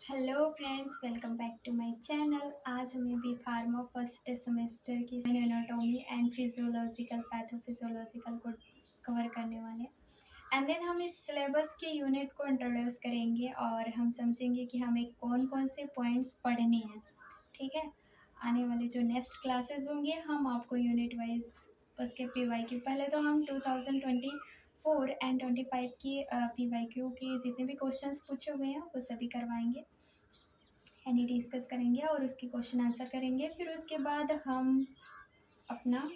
Hello friends, welcome back to my channel. आज हमें B pharma first semester की anatomy and physiological pathophysiological को cover करने वाले हैं। एंड देन हम इस सिलेबस के यूनिट को इंट्रोड्यूस करेंगे और हम समझेंगे कि हमें कौन कौन से पॉइंट्स पढ़ने हैं। ठीक है, आने वाले जो नेक्स्ट क्लासेस होंगे हम आपको यूनिट वाइज उसके पीवाईक्यू, पहले तो हम 2024 एंड 25 की पीवाईक्यू के जितने भी क्वेश्चंस पूछे हुए हैं वो सभी करवाएंगे, यानी डिस्कस करेंगे और उसके क्वेश्चन आंसर करेंगे। फिर उसके बाद हम अपना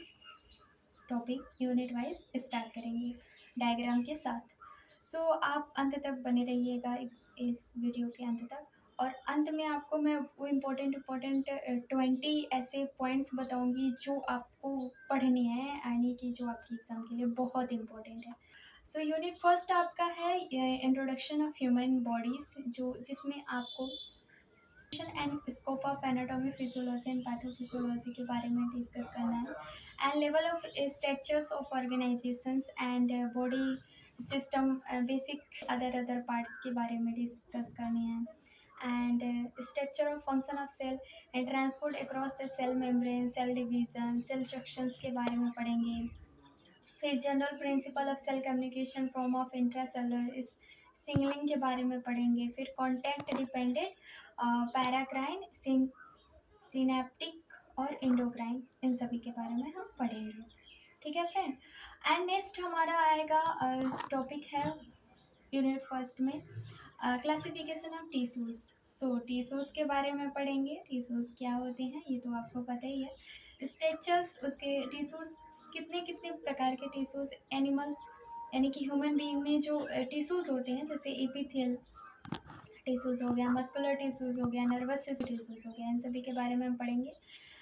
टॉपिक यूनिट वाइज स्टार्ट करेंगे डायग्राम के साथ। सो आप अंत तक बने रहिएगा इस वीडियो के अंत तक। और अंत में आपको मैं वो इम्पोर्टेंट 20 ऐसे पॉइंट्स बताऊंगी जो आपको पढ़ने हैं, यानी कि जो आपकी एग्ज़ाम के लिए बहुत इम्पोर्टेंट है। सो यूनिट फर्स्ट आपका है इंट्रोडक्शन ऑफ ह्यूमन बॉडीज़, जो जिसमें आपको and scope of anatomy, physiology and pathophysiology के बारे में डिस्कस करना है। And level of structures of organisations and body system, basic other parts के बारे में डिस्कस करने हैं। And structure of function of cell and transport across the cell membrane, cell division, cell instructions के बारे में पढ़ेंगे। फिर general principle of cell communication, form of intracellular इस सिंगलिंग के बारे में पढ़ेंगे। फिर कॉन्टैक्ट डिपेंडेंट, पैराक्राइन, सिनेप्टिक और इंडोक्राइन, इन सभी के बारे में हम पढ़ेंगे। ठीक है फ्रेंड। एंड नेक्स्ट हमारा आएगा टॉपिक है यूनिट फर्स्ट में classification of tissues. So tissues के बारे में पढ़ेंगे। टिश्यूज क्या होते हैं ये तो आपको पता ही है। स्ट्रक्चर्स, उसके टिश्यूज कितने कितने प्रकार के टिश्यूज एनिमल्स, यानी कि ह्यूमन बीइंग में जो टिश्यूज होते हैं, जैसे एपिथेल टिश्यूज हो गया, मस्कुलर टिश्यूज हो गया, नर्वस सिस्टम टिश्यूज हो गया, इन सभी के बारे में हम पढ़ेंगे।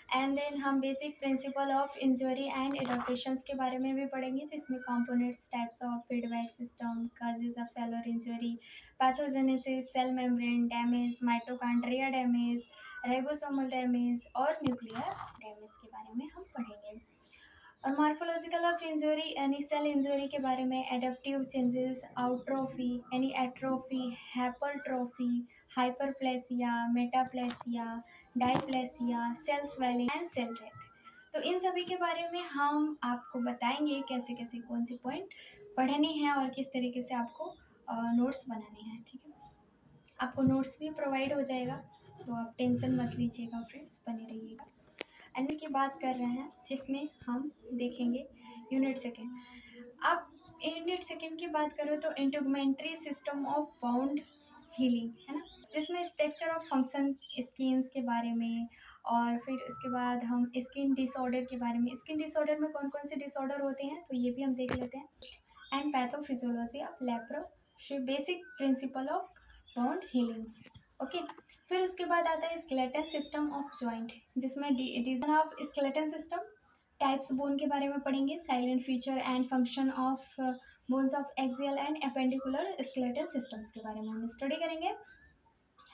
एंड देन हम basic principle of injury and adaptations के बारे में भी पढ़ेंगे, जिसमें components, types of feedback system, causes of cellular injury, pathogenesis, cell membrane damage, mitochondria damage, ribosomal damage और न्यूक्लियर डैमेज के बारे में हम पढ़ेंगे। और मार्फोलॉजिकल ऑफ इंजरी यानी सेल इंजरी के बारे में, एडेप्टिव चेंजेस, आउट्रोफी यानी atrophy, hypertrophy, hyperplasia, metaplasia, dysplasia, cell swelling and cell death. तो इन सभी के बारे में हम आपको बताएंगे कैसे कैसे कौन से पॉइंट पढ़ने हैं और किस तरीके से आपको नोट्स बनाने हैं। ठीक है, आपको नोट्स भी प्रोवाइड हो जाएगा, तो आप टेंशन मत लीजिएगा फ्रेंड्स, बने रहिएगा। एंड की बात कर रहे हैं जिसमें हम देखेंगे यूनिट सेकेंड। अब यूनिट सेकेंड की बात करो तो इंटीग्मेंट्री सिस्टम ऑफ बाउंड हीलिंग है ना, जिसमें स्ट्रक्चर ऑफ फंक्शन स्किन्स के बारे में, और फिर उसके बाद हम स्किन डिसऑर्डर के बारे में, स्किन डिसऑर्डर में कौन कौन से डिसऑर्डर होते हैं तो ये भी हम देख लेते हैं। एंड पैथोफिजियोलॉजी ऑफ लेप्रो, basic principle of wound healings. Okay, फिर उसके बाद आता है स्केलेटन सिस्टम ऑफ जॉइंट, जिसमें division of skeleton system, types bone के बारे में पढ़ेंगे, salient feature and function of bones of axial and appendicular skeleton systems के बारे में हम स्टडी करेंगे।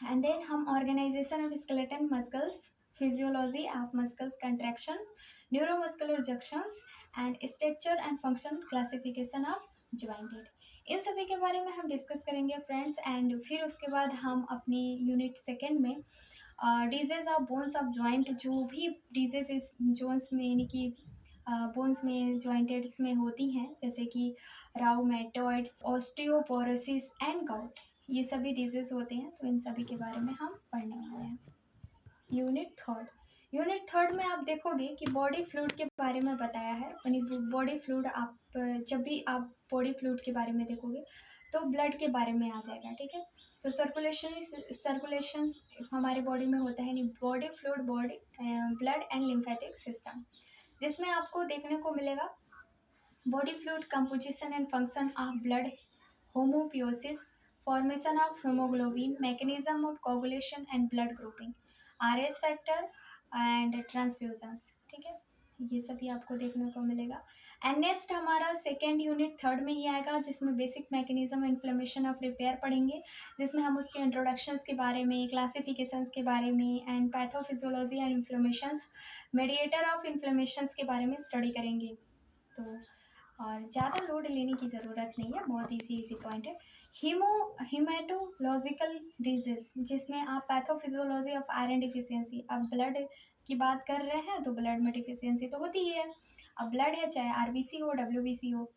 एंड देन हम organisation of skeleton muscles, physiology of muscles contraction, neuromuscular junctions and structure and function, classification of jointed, इन सभी के बारे में हम डिस्कस करेंगे फ्रेंड्स। एंड फिर उसके बाद हम अपनी यूनिट सेकेंड में disease of bones of joint, जो भी डिजीज इस जोन्स में यानी कि बोन्स में जॉइंटेड्स में होती हैं, जैसे कि राउमेटॉइड्स, ऑस्टियोपोरोसिस एंड गाउट, ये सभी डिजीज होते हैं, तो इन सभी के बारे में हम पढ़ने वाले हैं। यूनिट थर्ड में आप देखोगे कि बॉडी फ्लूइड के बारे में बताया है, यानी बॉडी फ्लूइड, आप जब भी आप बॉडी फ्लूइड के बारे में देखोगे तो ब्लड के बारे में आ जाएगा। ठीक है, तो सर्कुलेशन हमारे बॉडी में होता है, यानी body fluid, body blood and lymphatic system, जिसमें आपको देखने को मिलेगा body fluid composition and function of blood, haemopoiesis, formation of haemoglobin, mechanism of coagulation and blood grouping, RS factor and transfusions. ठीक है, ये सभी आपको देखने को मिलेगा। एंड नेक्स्ट हमारा सेकेंड यूनिट थर्ड में ये आएगा, जिसमें basic mechanism inflammation of repair पढ़ेंगे, जिसमें हम उसके इंट्रोडक्शंस के बारे में, क्लासिफिकेशंस के बारे में and pathophysiology and inflammations, mediator of inflammations के बारे में स्टडी करेंगे। तो और ज़्यादा लोड लेने की ज़रूरत नहीं है, बहुत इजी पॉइंट है। हीमेटोलॉजिकल डिजीज, जिसमें आप पैथोफिजियोलॉजी ऑफ आयरन डिफिशियंसी, अब ब्लड की बात कर रहे हैं तो ब्लड में डिफिशियंसी तो होती ही है। अब ब्लड है चाहे आरबीसी हो डब्ल्यूबीसी हो,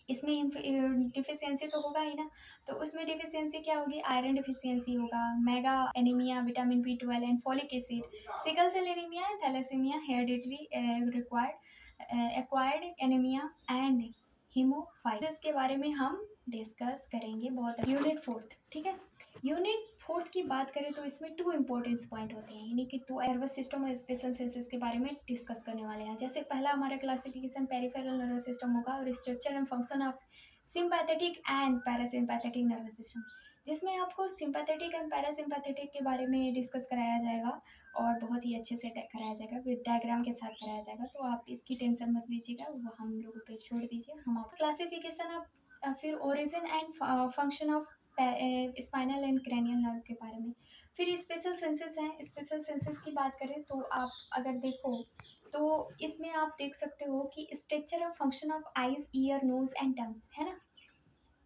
इसमें डिफिशियंसी तो होगा ही ना। तो उसमें डिफिशियंसी क्या होगी, आयरन डिफिशियंसी होगा, mega anaemia, vitamin B12 and folic acid, sickle cell anaemia, thalassaemia, hereditary required acquired anaemia and haemophilia के बारे में हम डिस्कस करेंगे बहुत। यूनिट फोर्थ, ठीक है। यूनिट फोर्थ की बात करें तो इसमें टू इंपॉर्टेंट पॉइंट होते हैं, यानी कि दो नर्वस सिस्टम और स्पेशल सेंसेस के बारे में डिस्कस करने वाले हैं। जैसे पहला हमारा क्लासिफिकेशन पेरिफेरल नर्वस सिस्टम होगा और structure and function of sympathetic and parasympathetic nervous system, जिसमें आपको सिंपैथेटिक एंड पैरासिम्पैथेटिक के बारे में डिस्कस कराया जाएगा और बहुत ही अच्छे से कराया जाएगा, विद डायग्राम के साथ कराया जाएगा। तो आप इसकी टेंशन मत लीजिएगा, वो हम लोगों पे छोड़ दीजिए। हम आप क्लासिफिकेशन ऑफ फिर origin and function of spinal and cranial nerve के बारे में। फिर स्पेशल सेंसेस हैं, स्पेशल सेंसेस की बात करें तो आप अगर देखो तो इसमें आप देख सकते हो कि स्ट्रक्चर और function of eyes, ear, nose and tongue, है ना।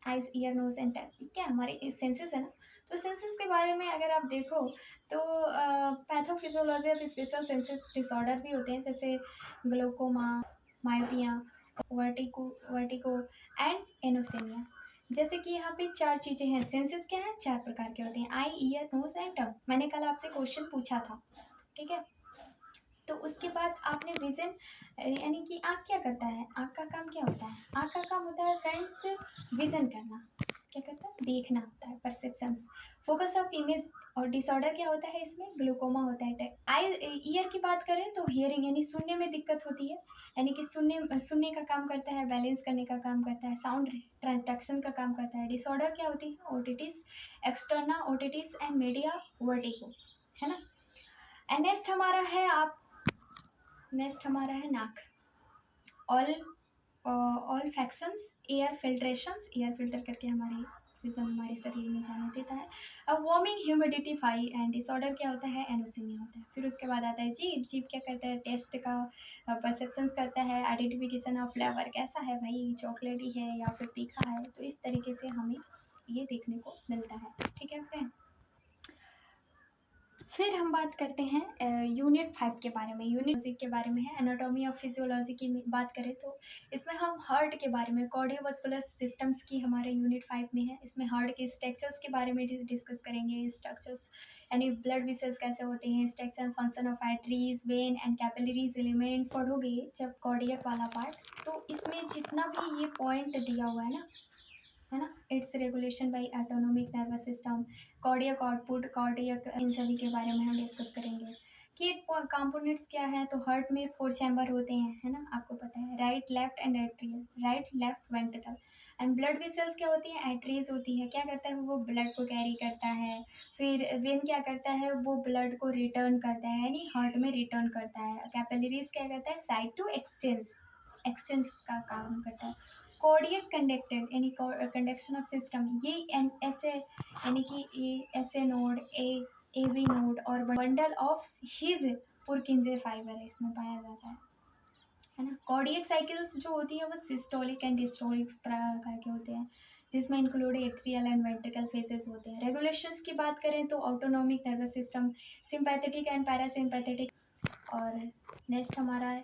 Eyes, ear, nose and tongue क्या हमारे सेंसेस है ना। तो सेंसेस के बारे में अगर आप देखो तो pathophysiology of special senses disorder भी होते हैं, जैसे ग्लोकोमा, मायोपिया, वर्टिको एंड एनोसेमिया। जैसे कि यहाँ पे चार चीज़ें हैं, सेंसेस क्या है, चार प्रकार के होते हैं, आई, ईयर, नोज एंड टंग। मैंने कल आपसे क्वेश्चन पूछा था, ठीक है। तो उसके बाद आपने विजन, यानी कि आँख क्या करता है, आँख का काम क्या होता है, आँख का काम होता है फ्रेंड्स विजन करना, क्या करता है, देखना होता है, परसेप्शंस, फोकस ऑफ इमेज। और डिसऑर्डर क्या होता है इसमें, ग्लूकोमा होता है। आई, ईयर की बात करें तो हियरिंग, यानी सुनने में दिक्कत होती है, यानी कि सुनने का काम करता है, बैलेंस करने का काम करता है, साउंड ट्रांसडक्शन का काम करता है। डिसऑर्डर क्या होती है, otitis externa otitis and media vertigo, है ना। एंड नेक्स्ट हमारा है नाक। All all functions, air filtrations, air filter करके हमारे ऑक्सीजन हमारे शरीर में जाने देता है। अब वार्मिंग, ह्यूमिडिटी एंड डिसऑर्डर क्या होता है, एनोसिमिया होता है। फिर उसके बाद आता है जीभ। जीभ क्या करता है, टेस्ट का परसेप्शंस करता है, आइडेंटिफिकेशन ऑफ फ्लेवर, कैसा है भाई, चॉकलेटी है या फिर तीखा है। तो इस तरीके से हमें ये देखने को मिलता है, ठीक है फ्रेंड। फिर हम बात करते हैं यूनिट 5 के बारे में। यूनिट के बारे में है एनाटॉमी ऑफ फिजियोलॉजी की बात करें तो इसमें हम हार्ट के बारे में, कार्डियोवास्कुलर सिस्टम्स की हमारे यूनिट 5 में है। इसमें हार्ट के स्ट्रक्चर्स के बारे में डिस्कस करेंगे। स्ट्रक्चर्स यानी ब्लड वेसल्स कैसे होते हैं, structure and function of arteries, when and capillaries elements पढ़ोगे जब कार्डियक वाला पार्ट। तो इसमें जितना भी ये पॉइंट दिया हुआ है ना, its regulation by autonomic nervous system, cardiac output, cardiac, इन सभी के बारे में हम डिस्कस करेंगे कि कंपोनेंट्स क्या है। तो हार्ट में 4 चैम्बर होते हैं, है ना, आपको पता है, right, left and atrial, right, left, ventricle. And blood vessels क्या होती हैं, एट्रीज होती है, क्या करता है वो ब्लड को कैरी करता है। फिर वेन क्या करता है, वो ब्लड को रिटर्न करता है, यानी हार्ट में रिटर्न करता है। कैपिलरीज क्या करता है, साइड टू एक्सचेंज का काम करता है। कार्डियक कंडक्टेड, यानी कंडक्शन ऑफ सिस्टम, ये ऐसे, यानी कि ये ऐसे नोड, एवी नोड और बंडल ऑफ हिज पुरकिंजे फाइबर है, इसमें पाया जाता है ना। कार्डियक साइकिल्स जो होती है वो सिस्टोलिक एंड डिस्टोलिक प्रकार के होते हैं, जिसमें include atrial and ventricle phases होते हैं। रेगुलेशंस की बात करें तो autonomic nervous system, sympathetic and parasympathetic. और नेक्स्ट हमारा है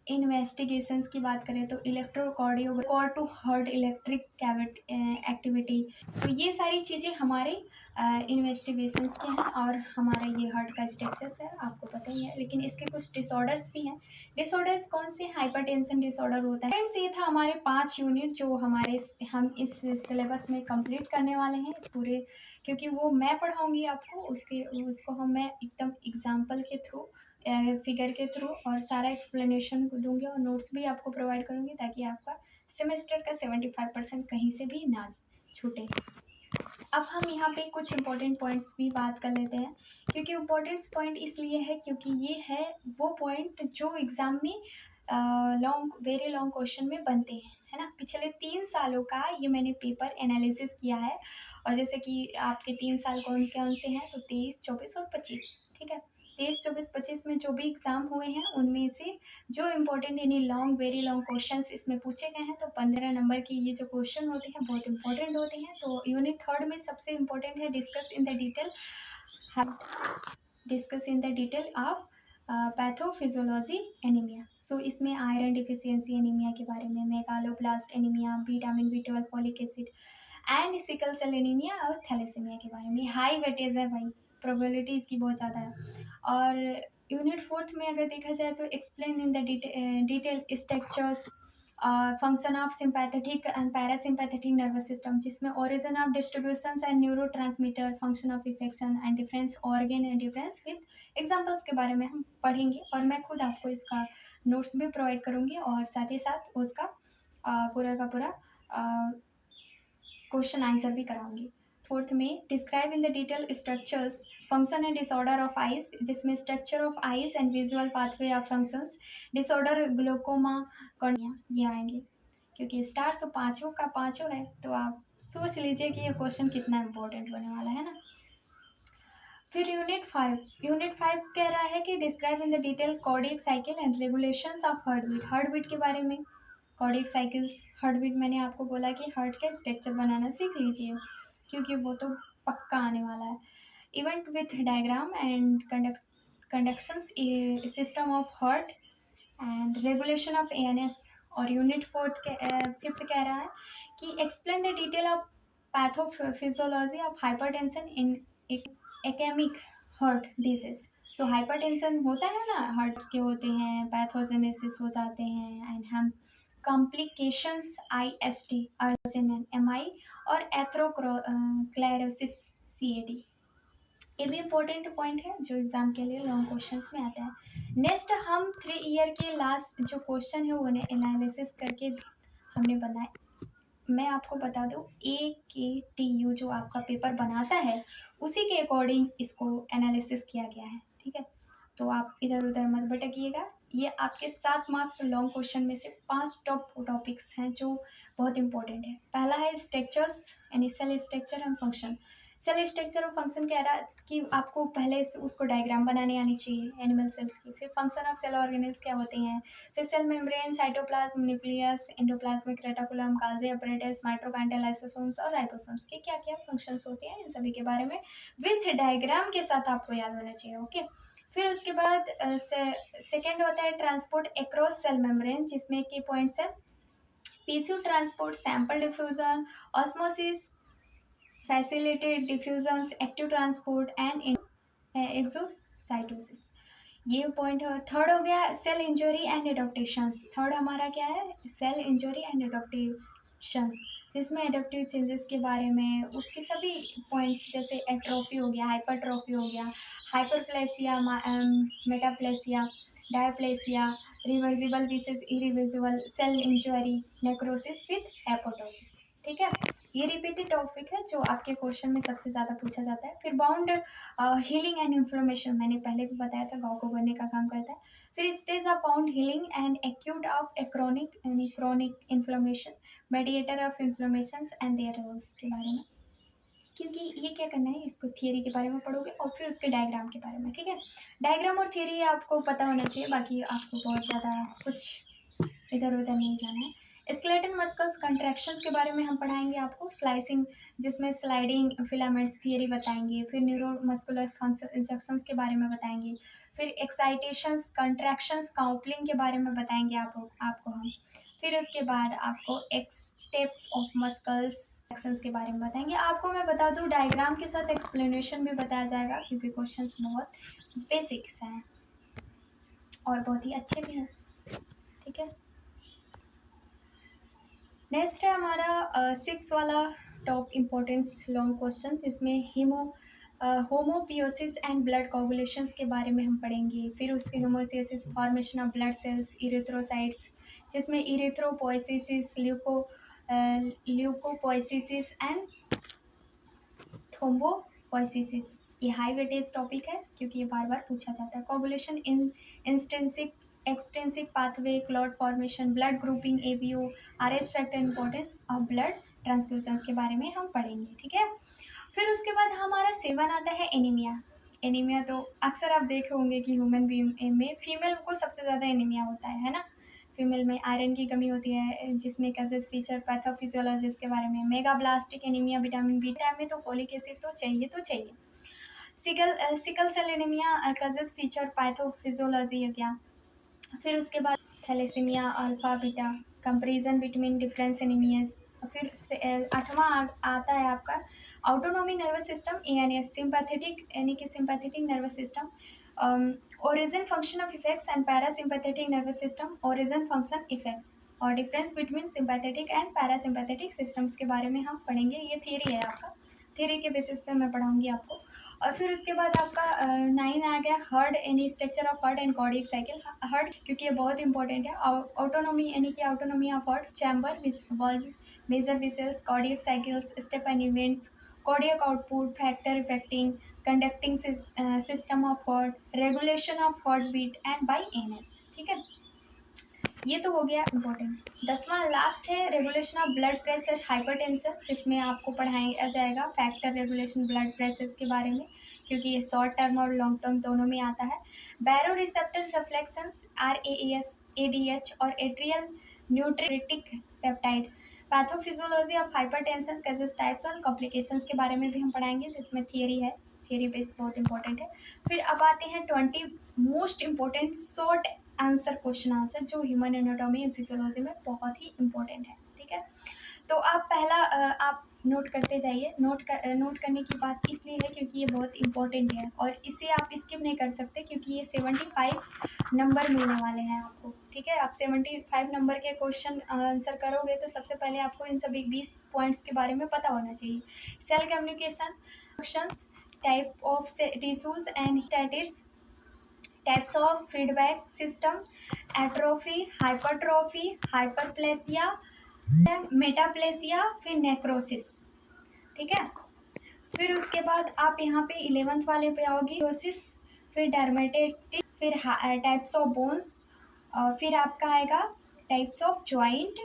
इन्वेस्टिगेशंस की बात करें तो electrocardiogram to heart electric activity. So ये सारी चीज़ें हमारे इन्वेस्टिगेशंस के हैं और हमारा ये हार्ट का स्ट्रक्चर्स है, आपको पता ही है। लेकिन इसके कुछ डिसऑर्डर्स भी हैं। डिसऑर्डर्स कौन से, हाइपरटेंशन डिसऑर्डर होता है। फ्रेंड्स ये था हमारे 5 यूनिट जो हम इस सिलेबस में कंप्लीट करने वाले हैं, इस पूरे, क्योंकि वो मैं पढ़ाऊँगी आपको, उसको मैं एकदम एग्जाम्पल के थ्रू, फिगर के थ्रू और सारा एक्सप्लेनेशन दूंगी और नोट्स भी आपको प्रोवाइड करूंगी, ताकि आपका सेमेस्टर का 75% कहीं से भी ना छूटे। अब हम यहाँ पे कुछ इंपॉर्टेंट पॉइंट्स भी बात कर लेते हैं, क्योंकि इम्पोर्टेंट पॉइंट इसलिए है क्योंकि ये है वो पॉइंट जो एग्ज़ाम में वेरी लॉन्ग क्वेश्चन में बनते हैं, है ना। पिछले 3 सालों का ये मैंने पेपर एनालिसिस किया है, और जैसे कि आपके 3 साल कौन कौन से हैं, तो 23, 24 और 25, ठीक है। 23, 24, 25 में जो भी एग्ज़ाम हुए हैं उनमें से जो इम्पोर्टेंट यानी लॉन्ग वेरी लॉन्ग क्वेश्चंस इसमें पूछे गए हैं। तो 15 नंबर की ये जो क्वेश्चन होते हैं बहुत इंपॉर्टेंट होते हैं। तो यूनिट 3 में सबसे इम्पोर्टेंट है discuss in the detail of pathophysiology anaemia. So इसमें आयरन डिफिशियंसी एनीमिया के बारे में, megaloblast anaemia, vitamin B12, folic acid and sickle cell anaemia और थैलेसीमिया के बारे में। हाई वेटेज है भाई, प्रोबेबिलिटी इसकी बहुत ज़्यादा है। और यूनिट 4 में अगर देखा जाए तो explain in the detail structures function of sympathetic and parasympathetic nervous system, जिसमें origin of distributions and neurotransmitter, function of affection and difference organ and difference with examples के बारे में हम पढ़ेंगे। और मैं खुद आपको इसका नोट्स भी प्रोवाइड करूँगी और साथ ही साथ उसका पूरा का पूरा क्वेश्चन आंसर भी कराऊंगी। 4th में describe in the detail structures function and disorder of eyes, जिसमें structure of eyes and visual pathway of functions, disorder glaucoma cornea, ये आएंगे। क्योंकि स्टार तो पाँचों का पाँचों है, तो आप सोच लीजिए कि ये क्वेश्चन कितना इंपॉर्टेंट होने वाला है ना। फिर यूनिट 5 कह रहा है कि describe in the detail cardiac cycle and regulations of heart beat के बारे में। कार्डियक साइकिल्स, हार्ट बीट, मैंने आपको बोला कि हार्ट का स्ट्रक्चर बनाना सीख लीजिए क्योंकि वो तो पक्का आने वाला है। Event with diagram and conduction system of heart and regulation of ANS। और यूनिट 5th कह रहा है कि explain the detail of pathophysiology of hypertension in ischaemic heart disease. So hypertension होता है ना, हार्ट्स के होते हैं, पैथोजेनेसिस हो जाते हैं एंड हम कॉम्प्लिकेशंस IST अर्जिनन MI और एथ्रोक्लेरोसिस CAD, ये भी इम्पोर्टेंट पॉइंट है जो एग्जाम के लिए लॉन्ग क्वेश्चंस में आता है। नेक्स्ट हम 3 ईयर के लास्ट जो क्वेश्चन है उन्हें एनालिसिस करके हमने बनाए। मैं आपको बता दूं AKTU जो आपका पेपर बनाता है उसी के अकॉर्डिंग इसको एनालिसिस किया गया है, ठीक है। तो आप इधर उधर मत भटकिएगा। ये आपके 7 मार्क्स लॉन्ग क्वेश्चन में से 5 टॉप टॉपिक्स हैं जो बहुत इंपॉर्टेंट है। पहला है स्ट्रक्चर्स यानी cell structure and function. Cell structure और फंक्शन कह रहा है कि आपको पहले से उसको डायग्राम बनाने आनी चाहिए एनिमल सेल्स की। फिर फंक्शन ऑफ सेल ऑर्गेनेल्स क्या होते हैं, फिर cell membrane, cytoplasm, nucleus, endoplasmic reticulum, Golgi apparatus, mitochondrial lysosomes और राइबोसोम्स के क्या क्या फंक्शंस होते हैं, इन सभी के बारे में विथ डायग्राम के साथ आपको याद होना चाहिए, ओके। फिर उसके बाद सेकेंड होता है ट्रांसपोर्ट अक्रॉस सेल मेम्ब्रेन, जिसमें की पॉइंट्स है PCU transport, sample diffusion, osmosis, facilitated diffusion, active transport and exocytosis, ये पॉइंट है। थर्ड हो गया सेल इंजरी एंड एडोप्टेशंस। थर्ड हमारा क्या है, सेल इंजरी एंड एडोप्टेशंस, जिसमें एडोप्टिव चेंजेस के बारे में उसके सभी पॉइंट्स जैसे एट्रोफी हो गया, हाइपरट्रोफी हो गया, hyperplasia, metaplasia, dysplasia, reversible versus irreversible, cell injury, necrosis with apoptosis, ठीक है। ये रिपीटेड टॉपिक है जो आपके क्वेश्चन में सबसे ज़्यादा पूछा जाता है। फिर बाउंड हीलिंग एंड इन्फ्लेमेशन, मैंने पहले भी बताया था, घाव को भरने का काम करता है। फिर stage of wound healing and acute of a chronic inflammation, mediator of inflammation and their roles के बारे में, क्योंकि ये क्या करना है, इसको थियरी के बारे में पढ़ोगे और फिर उसके डायग्राम के बारे में, ठीक है। डायग्राम और थियरी आपको पता होना चाहिए, बाकी आपको बहुत ज़्यादा कुछ इधर उधर नहीं जाना है। स्केलेटल मस्कल्स कंट्रैक्शंस के बारे में हम पढ़ाएंगे आपको, स्लाइसिंग जिसमें स्लाइडिंग फिलामेंट्स थियरी बताएंगे, फिर न्यूरोमस्कुलर इंस्ट्रक्शंस के बारे में बताएंगे, फिर एक्साइटेशंस, कंट्रैक्शंस, काउपलिंग के बारे में बताएंगे आपको हम। फिर उसके बाद आपको स्टेप्स ऑफ मस्कल्स एक्शंस के बारे में बताएंगे। आपको मैं बता दूं डायग्राम के साथ एक्सप्लेनेशन भी बताया जाएगा क्योंकि क्वेश्चंस बहुत बेसिक्स हैं और बहुत ही अच्छे भी हैं, ठीक है। नेक्स्ट है हमारा 6 वाला टॉप इम्पोर्टेंस लॉन्ग क्वेश्चन, इसमें होमोपियोसिस एंड ब्लड कोगुलेशंस के बारे में हम पढ़ेंगे। फिर उसके haemopoiesis, formation of blood cells, erythrocytes, जिसमें इरिथ्रोपोइसिस, ल्यूकोपोइसिस एंड थ्रोम्बोपोइसिस, ये हाई वेटेज टॉपिक है क्योंकि ये बार बार पूछा जाता है। Coagulation in intrinsic extrinsic pathway, clot formation, blood grouping, ABO, RH factor, importance of blood transfusion के बारे में हम पढ़ेंगे, ठीक है। फिर उसके बाद हमारा 7 आता है एनीमिया। एनीमिया तो अक्सर आप देखे होंगे कि ह्यूमन बीइंग में फीमेल को सबसे ज़्यादा एनीमिया होता है ना? फीमेल में आयरन की कमी होती है, जिसमें कैसेस फीचर पैथोफिजियोलॉजिस के बारे में मेगाब्लास्टिक एनीमिया, विटामिन बी टाइम में तो फोलिक एसिड तो चाहिए। Sickle cell anaemia causes feature pathophysiology हो गया। फिर उसके बाद thalassaemia alpha beta comparison between difference anaemias. फिर 8वां आता है आपका autonomy nervous system ANS sympathetic यानी कि sympathetic nervous system, origin function of effects and parasympathetic nervous system origin function effects और difference between sympathetic and parasympathetic systems के बारे में हम पढ़ेंगे। ये थियरी है आपका, थियरी के बेसिस पे मैं पढ़ाऊंगी आपको। और फिर उसके बाद आपका 9 आ गया हर्ड यानी structure of heart and cardiac cycle. Heart क्योंकि ये बहुत इंपॉर्टेंट है। ऑटोनोमी यानी कि autonomy of heart chamber valve major vessels cardiac cycles step and events cardiac output factor affecting conducting system of heart regulation of heart beat and by ANS. ठीक है, ये तो हो गया इम्पोर्टेंट। 10वां लास्ट है regulation of blood pressure hypertension, जिसमें आपको पढ़ाया जाएगा फैक्टर रेगुलेशन ब्लड प्रेशर के बारे में, क्योंकि ये शॉर्ट टर्म और लॉन्ग टर्म दोनों में आता है। Baroreceptor reflections RAAS ADH और atrial natriuretic peptide pathophysiology of hypertension causes types और कॉम्प्लिकेशंस के बारे में भी हम पढ़ाएंगे, जिसमें थियरी है, थियरी बेस बहुत इंपॉर्टेंट है। फिर अब आते हैं 20 most important short answer question answer जो ह्यूमन एनाटॉमी एंड फिजियोलॉजी में बहुत ही इंपॉर्टेंट है। ठीक है, तो आप पहला आप नोट करते जाइए। नोट करने की बात इसलिए है क्योंकि ये बहुत इंपॉर्टेंट है और इसे आप स्किप नहीं कर सकते, क्योंकि ये 75 नंबर मिलने वाले हैं आपको। ठीक है, आप 75 नंबर के क्वेश्चन आंसर करोगे तो सबसे पहले आपको इन सभी 20 पॉइंट्स के बारे में पता होना चाहिए। Cell communication functions, type of tissues and stasis, types of feedback system, atrophy, hypertrophy, hyperplasia, metaplasia, फिर नेक्रोसिस। ठीक है, फिर उसके बाद आप यहाँ पे 11th वाले पे आओगे ओसिस, फिर डर्मेटेटिक, फिर टाइप्स ऑफ बोन्स, फिर आपका आएगा टाइप्स ऑफ ज्वाइंट,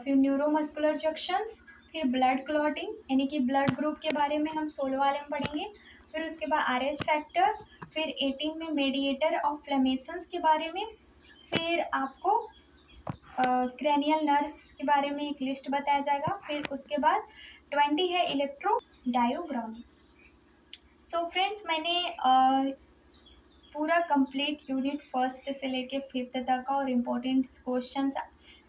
फिर न्यूरोमस्कुलर जंक्शंस, फिर ब्लड क्लॉटिंग यानी कि ब्लड ग्रुप के बारे में हम 16 वाले में पढ़ेंगे। फिर उसके बाद RH फैक्टर, फिर 18 में मेडिएटर ऑफ फ्लेमेशंस के बारे में, फिर आपको क्रैनियल नर्व्स के बारे में एक लिस्ट बताया जाएगा। फिर उसके बाद 20 है इलेक्ट्रोडायोग्राम। सो फ्रेंड्स, मैंने पूरा कंप्लीट यूनिट फर्स्ट से लेके 5th तक का और इम्पोर्टेंट क्वेश्चंस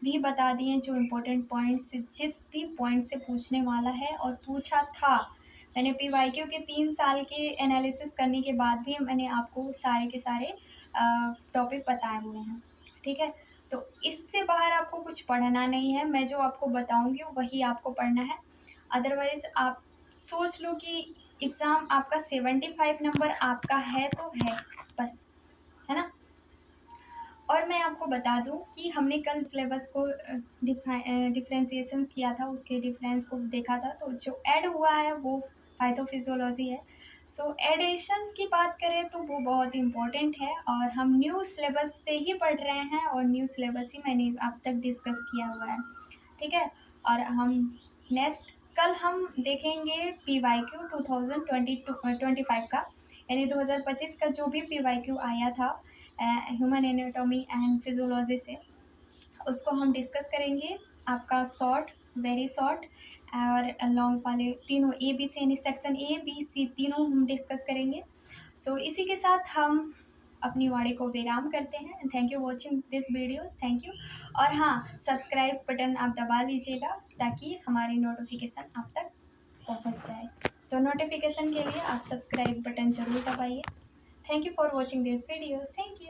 भी बता दिए, जो इम्पोर्टेंट पॉइंट्स जिस भी पॉइंट से पूछने वाला है और पूछा था। मैंने PYQ के 3 साल के एनालिसिस करने के बाद भी मैंने आपको सारे के सारे टॉपिक बताए हुए हैं। ठीक है, तो इससे बाहर आपको कुछ पढ़ना नहीं है, मैं जो आपको बताऊंगी वही आपको पढ़ना है। अदरवाइज आप सोच लो कि एग्ज़ाम आपका 75 नंबर आपका है तो है बस, है ना। और मैं आपको बता दूं कि हमने कल सिलेबस को डिफ्रेंसिएशन किया था, उसके डिफरेंस को देखा था, तो जो ऐड हुआ है वो पैथोफिजियोलॉजी है। सो एडिशंस की बात करें तो वो बहुत इंपॉर्टेंट है और हम न्यू सिलेबस से ही पढ़ रहे हैं और न्यू सिलेबस ही मैंने अब तक डिस्कस किया हुआ है। ठीक है, और हम नेक्स्ट कल हम देखेंगे PYQ 2025 का, यानी 2025 का जो भी PYQ आया था ह्यूमन एनाटॉमी एंड फिजियोलॉजी से, उसको हम डिस्कस करेंगे। आपका शॉर्ट, वेरी शॉर्ट और लॉन्ग वाले तीनों ABC यानी सेक्शन ABC तीनों हम डिस्कस करेंगे। सो इसी के साथ हम अपनी वाणी को विराम करते हैं। Thank you watching this videos, thank you. और हाँ, सब्सक्राइब बटन आप दबा लीजिएगा ताकि हमारी नोटिफिकेशन आप तक पहुंच जाए। तो नोटिफिकेशन के लिए आप सब्सक्राइब बटन जरूर दबाइए। Thank you for watching this videos, thank you.